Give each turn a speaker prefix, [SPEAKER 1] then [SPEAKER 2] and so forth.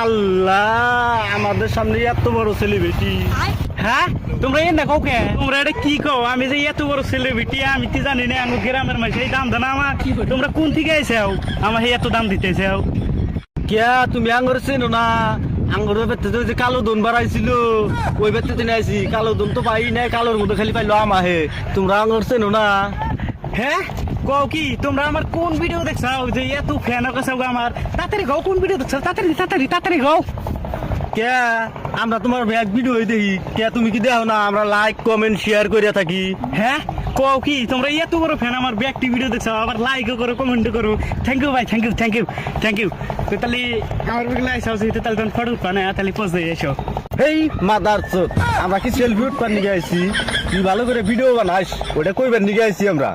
[SPEAKER 1] আল্লাহ, আমাদের সামনে এত বড় সেলিব্রিটি।
[SPEAKER 2] হ্যাঁ তোমরা এ না কাউকে
[SPEAKER 1] তোমরা এটা কি কও? আমি যে এত বড় সেলিব্রিটি আমি কি জানি না। আমার গ্রামের মাঝে এই দাম দানা আমার। তোমরা কোন থেকে আইসাও আমার এত দাম দিতেছাও?
[SPEAKER 3] কিয়া তুমি আঙ্গুর চেনো না? আঙ্গুরের বেতে যে কালো দন বাড়াইছিল ওই বেতে তিনি আইছি। কালো দন তো পাই নাই, কালোর মধ্যে খালি পাইলো আমাহে। তোমরা আঙ্গুর চেনো না?
[SPEAKER 1] হ্যাঁ কও কি? তোমরা আমার কোন ভিডিও দেখছাও যে এত ফ্যান কাছে আমার? তাড়াতাড়ি গাও, কোন ভিডিও দেখছাও? তাড়াতাড়ি তাড়াতাড়ি তাড়াতাড়ি গাও।
[SPEAKER 3] কে আমরা তোমার ব্যাগ ভিডিও দেখি, কে তুমি কি দেখো না? আমরা লাইক কমেন্ট শেয়ার করে থাকি।
[SPEAKER 1] হ্যাঁ কও কি? তোমরা এত বড় ফ্যান আমার ব্যাগটি ভিডিও দেখছো, আবার লাইকও করো কমেন্টও করো। থ্যাংক ইউ ভাই, thank you thank you thank you. তো তাহলে আমার ভিডিও আইসাও যেহেতু তাহলে তখন ফটো উঠবা না, তাহলে পোজ দিয়ে এসো।
[SPEAKER 3] হেই মাদার চোদ, আমরা কি সেলফি উঠবার নিয়ে আইছি? তুই ভালো করে ভিডিও বানাস, ওটা কইবার নিয়ে আইছি আমরা।